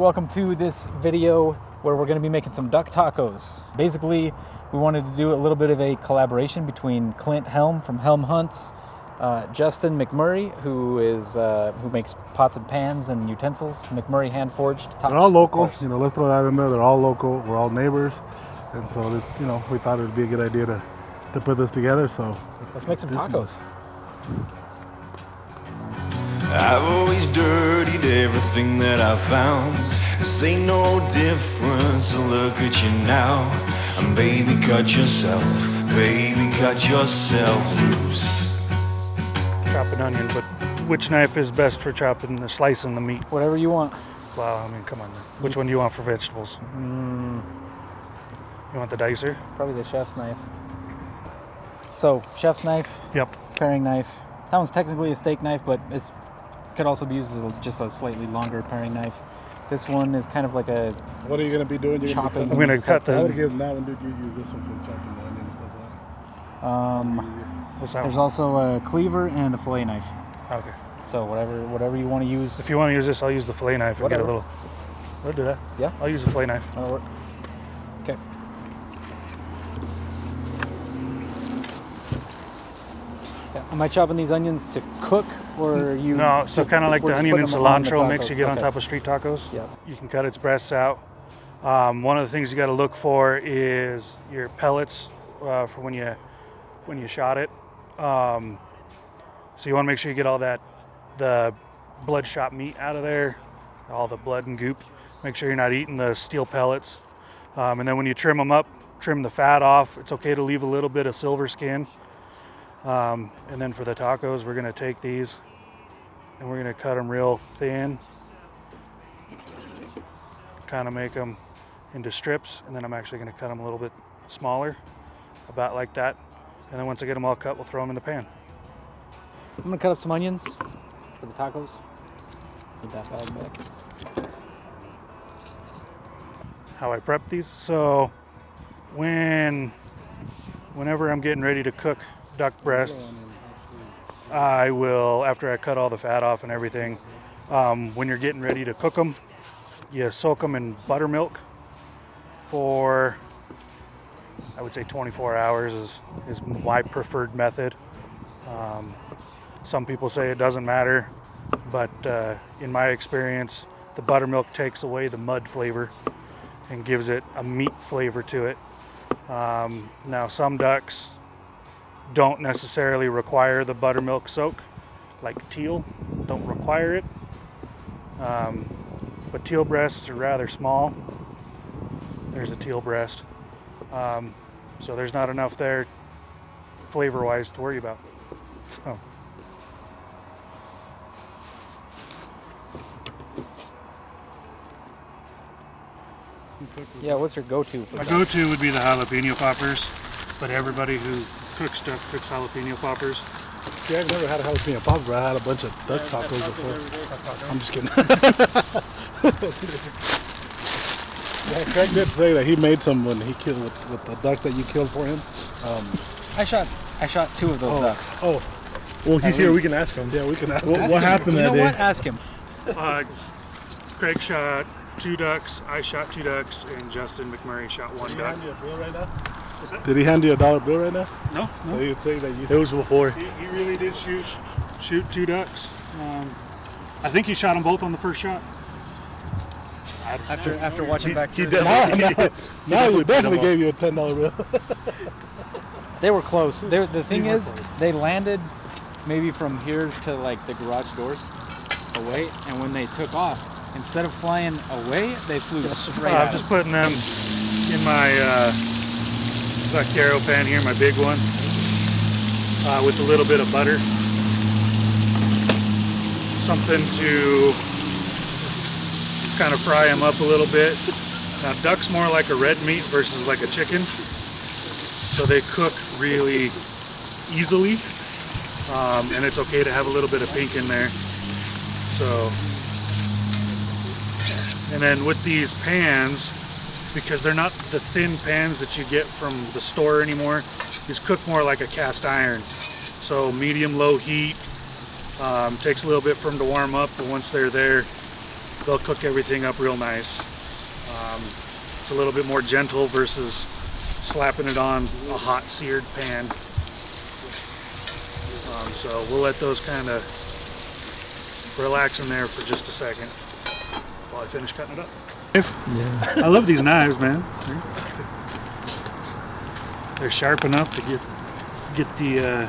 Welcome to this video where we're going to be making some duck tacos. Basically, we wanted to do a little bit of a collaboration between Clint Helm from Helm Hunts, Justin McMurry, who makes pots and pans and utensils, McMurry hand forged. They're all local, let's throw that in there. They're all local, we're all neighbors. And so, we thought it would be a good idea to put this together. So let's make some tacos. I've always dirtied everything that I found. This ain't no difference, so look at you now. And baby, cut yourself loose. Chop an onion, but which knife is best for chopping or slicing the meat? Whatever you want. Well, I mean, come on. Which one do you want for vegetables? You want the dicer? Probably the chef's knife. So, chef's knife. Yep. Paring knife. That one's technically a steak knife, but it could also be used as just a slightly longer paring knife. This one is kind of like a. What are you going to be doing? You're chopping. I'm going to cut the. I would give that one. Dude, you use this one for chopping the onion and stuff like that. What's that There's one? also a cleaver and a fillet knife. Okay. So whatever you want to use. If you want to use this, I'll use the fillet knife and get a little. I'll do that. Yeah. I'll use the fillet knife. That'll work. Okay. Am I chopping these onions to cook, or you? No, so kind of like the onion and cilantro mix you get on Okay. top of street tacos. Yep. You can cut its breasts out. One of the things you got to look for is your pellets for when you shot it. So you want to make sure you get all the bloodshot meat out of there, all the blood and goop. Make sure you're not eating the steel pellets. And then when you trim them up, trim the fat off. It's okay to leave a little bit of silver skin. And then for the tacos, we're going to take these and we're going to cut them real thin. Kind of make them into strips, and then I'm actually going to cut them a little bit smaller, about like that. And then once I get them all cut, we'll throw them in the pan. I'm going to cut up some onions for the tacos. Need that bag back. How I prep these. So whenever I'm getting ready to cook duck breast, I will, after I cut all the fat off and everything, when you're getting ready to cook them, you soak them in buttermilk for, I would say 24 hours is my preferred method. Some people say it doesn't matter, but in my experience, the buttermilk takes away the mud flavor and gives it a meat flavor to it. Now some ducks don't necessarily require the buttermilk soak, like teal don't require it, but teal breasts are rather small. There's a teal breast, so there's not enough there flavor wise to worry about. Oh. Yeah, what's your go-to for My that? go-to would be the jalapeno poppers, but everybody who cooks duck cooks jalapeno poppers. Yeah, I've never had a jalapeno popper, but I had a bunch of duck tacos before. I'm just kidding. Yeah, Craig did say that he made some when he killed with the duck that you killed for him. I shot 2 of those ducks. Oh, Well, he's here. We can ask him. yeah, we can ask What- him. Ask him. happened You that know day? what? Ask him. Craig shot 2 ducks, I shot 2 ducks, and Justin McMurray shot 1 Did he duck. hand you a bill right now? What's that? Did he hand you a $1 bill right now? No, So he would say that you. It was before. He really did shoot 2 ducks. I think he shot them both on the first shot. After watching back he through did. Now we definitely gave you a $10 bill. They were close. The thing is, they landed maybe from here to like the garage doors away, and when they took off, instead of flying away, they flew straight I'm at just us. putting them in my vaquero pan here, my big one, with a little bit of butter. Something to kind of fry them up a little bit. Now, duck's more like a red meat versus like a chicken, so they cook really easily, and it's okay to have a little bit of pink in there. So, and then with these pans, because they're not the thin pans that you get from the store anymore, these cook more like a cast iron. So medium low heat, takes a little bit for them to warm up, but once they're there, they'll cook everything up real nice. It's a little bit more gentle versus slapping it on a hot seared pan. So we'll let those kind of relax in there for just a second while I finish cutting it up. Yeah. I love these knives, man. They're sharp enough to get the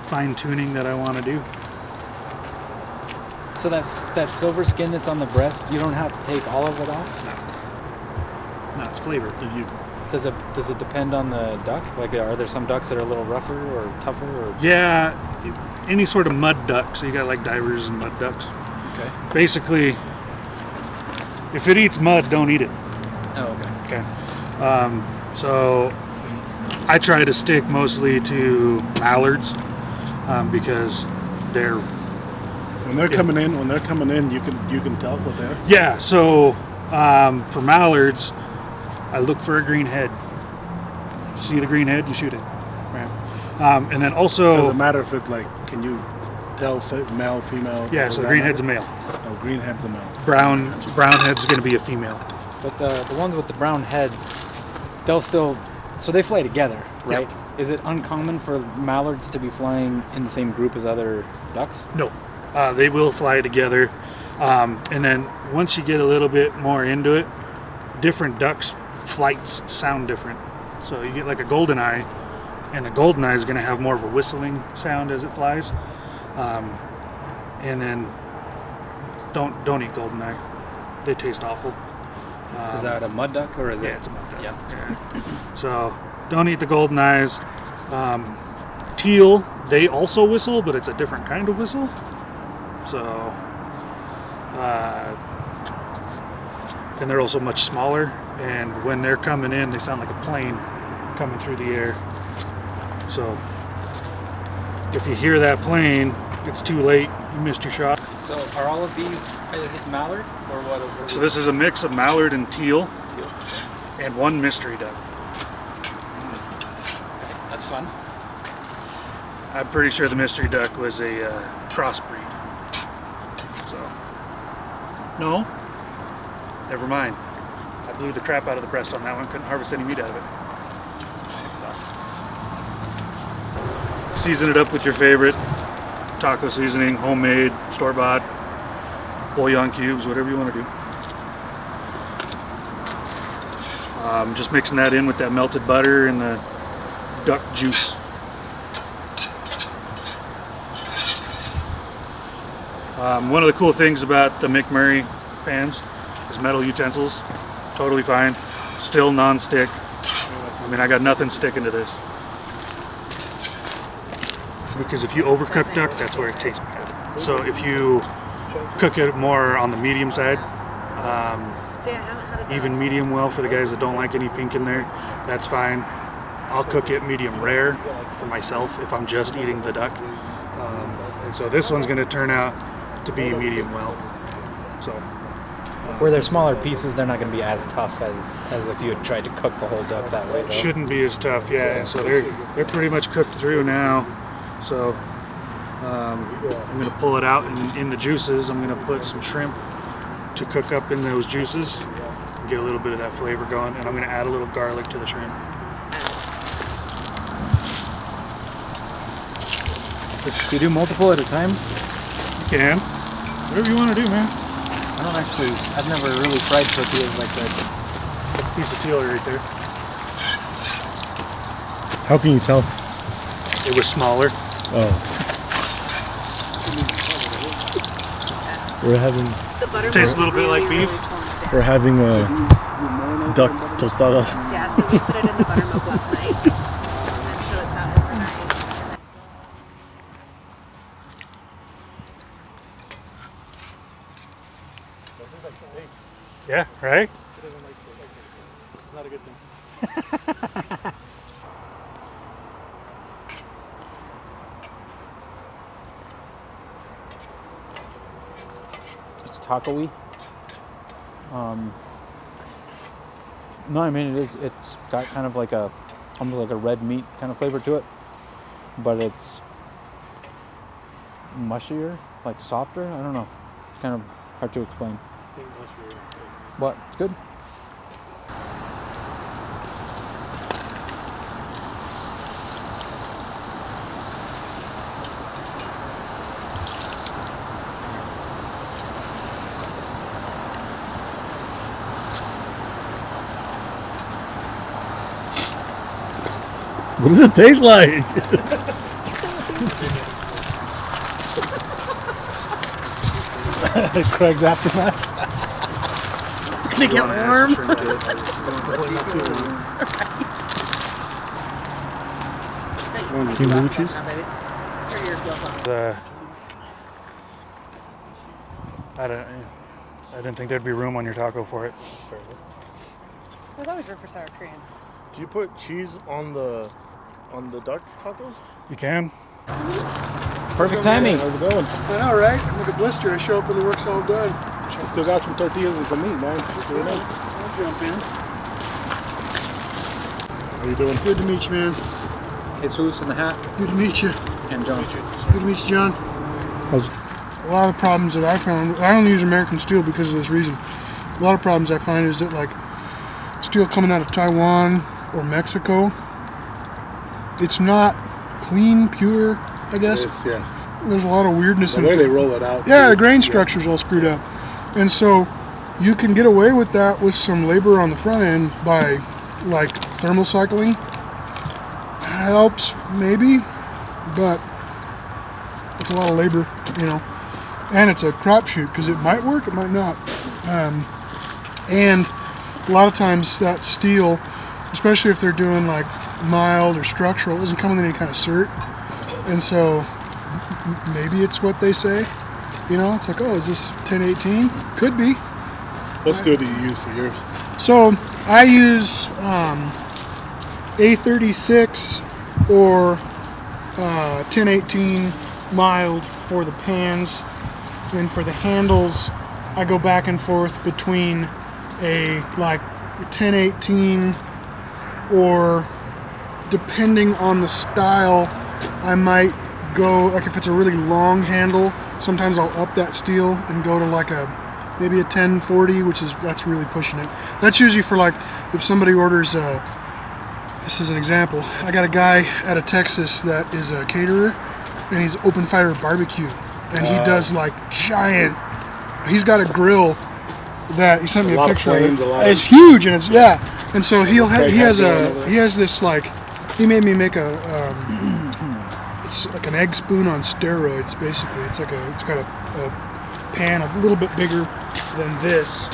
fine tuning that I want to do. So that silver skin that's on the breast, you don't have to take all of it off? No, it's flavored. Does it depend on the duck? Like, are there some ducks that are a little rougher or tougher? Or? Yeah, any sort of mud duck. So you got like divers and mud ducks. Okay. Basically, if it eats mud, don't eat it. Oh, okay. Okay. So I try to stick mostly to mallards because they're When they're coming in, you can tell what they are. Yeah. So for mallards, I look for a green head. See the green head, you shoot it. Right. And then also Does it matter if it can you tell male, female? Yeah. So the green head's a male. Oh, green head's a male. Brown head's going to be a female. But the ones with the brown heads, they'll still, so they fly together, right? Yep. Is it uncommon for mallards to be flying in the same group as other ducks? No, they will fly together. And then once you get a little bit more into it, different ducks' flights sound different. So you get like a goldeneye, and the goldeneye is going to have more of a whistling sound as it flies. And then don't eat goldeneye; they taste awful. Is that a mud duck or is it? Yeah, it's a mud duck. Yeah. So don't eat the golden eyes. Teal, they also whistle, but it's a different kind of whistle. So, and they're also much smaller. And when they're coming in, they sound like a plane coming through the air. So if you hear that plane, it's too late. You missed your shot. So are all of these, is this mallard or what? So this is a mix of mallard and teal. And one mystery duck. Okay, that's fun. I'm pretty sure the mystery duck was a crossbreed. So, no, never mind. I blew the crap out of the breast on that one. Couldn't harvest any meat out of it. Sucks. Season it up with your favorite taco seasoning, homemade, store-bought, bouillon cubes, whatever you want to do. Just mixing that in with that melted butter and the duck juice. One of the cool things about the McMurry pans is metal utensils. Totally fine. Still non-stick. I mean, I got nothing sticking to this. Because if you overcook duck, that's where it tastes bad. So if you cook it more on the medium side, even medium well for the guys that don't like any pink in there, that's fine. I'll cook it medium rare for myself if I'm just eating the duck. And so this one's going to turn out to be medium well. So where they're smaller pieces, they're not going to be as tough as if you had tried to cook the whole duck that way, though. Shouldn't be as tough, yeah. So they're pretty much cooked through now. So I'm going to pull it out, and in the juices, I'm going to put some shrimp to cook up in those juices, get a little bit of that flavor going, and I'm going to add a little garlic to the shrimp. Do you do multiple at a time? You can. Whatever you want to do, man. I've never really fried tortillas like this. That's a piece of teal right there. How can you tell? It was smaller. Oh. We're having. Tastes a little bit like beef. We're having a duck tostadas. Yeah, so we put it in the buttermilk last night. And then so it's out overnight. Yeah, right? Not a good thing. It's taco-y. No, I mean it's got kind of like almost like a red meat kind of flavor to it, but it's mushier, like softer. I don't know. It's kind of hard to explain. What? It's good. What does it taste like? Craig's aftermath. It's gonna get warm. Can you move cheese? I didn't think there'd be room on your taco for it. There's always room for sour cream. Do you put cheese on the duck tacos? You can. Perfect timing. How's it going? I know, right? I'm like a blister. I show up when the work's all done. I still got some tortillas and some meat, man. I'll jump in. How you doing? Good to meet you, man. Jesus in the hat Good to meet you. and John. Good to meet you, John. A lot of the problems that I found, I only use American steel because of this reason. A lot of problems I find is that like steel coming out of Taiwan or Mexico, it's not clean, pure, I guess. Yes, yeah. There's a lot of weirdness The in way it. they roll it out. Yeah, the grain structure's all screwed up. And so you can get away with that with some labor on the front end by like thermal cycling. Helps maybe, but it's a lot of labor, you know. And it's a crapshoot because it might work, it might not. And a lot of times that steel, especially if they're doing like mild or structural, isn't coming with any kind of cert. And so maybe it's what they say. You know, it's like, oh, is this 1018? Could be. What steel do you use for yours? So I use A36 or 1018 mild for the pans. And for the handles, I go back and forth between a like 1018 or, depending on the style, I might go, like if it's a really long handle, sometimes I'll up that steel and go to like maybe a 1040, that's really pushing it. That's usually for like, if somebody orders, this is an example. I got a guy out of Texas that is a caterer, and he's open fire barbecue. And he does like giant, he's got a grill that, he sent me a picture of it. It's huge, and it's, yeah. And so he has this like, he made me make it's like an egg spoon on steroids, basically. It's got a pan a little bit bigger than this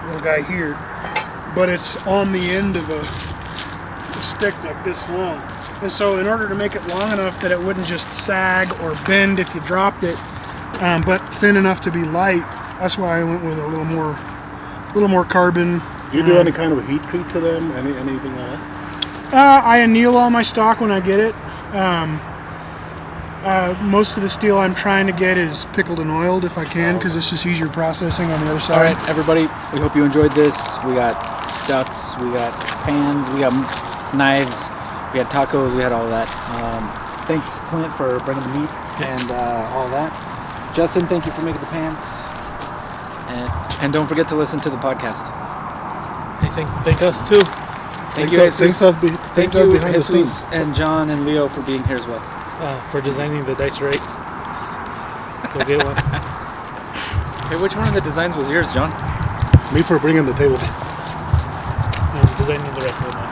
little guy here, but it's on the end of a stick like this long. And so in order to make it long enough that it wouldn't just sag or bend if you dropped it, but thin enough to be light, that's why I went with a little more carbon. Do you do any kind of heat treat to them? Anything like that? I anneal all my stock when I get it. Most of the steel I'm trying to get is pickled and oiled if I can, because it's just easier processing on the other side. All right, everybody, we hope you enjoyed this. We got ducks, we got pans, we got knives, we had tacos, we had all that. Thanks, Clint, for bringing the meat and all that. Justin, thank you for making the pans. And don't forget to listen to the podcast. Thank us too. Thank you, Jesus. Thank you, behind the Jesus scenes. and John and Leo for being here as well. For designing the dice right. Go get one. Hey, which one of the designs was yours, John? Me for bringing the table. And designing the rest of them.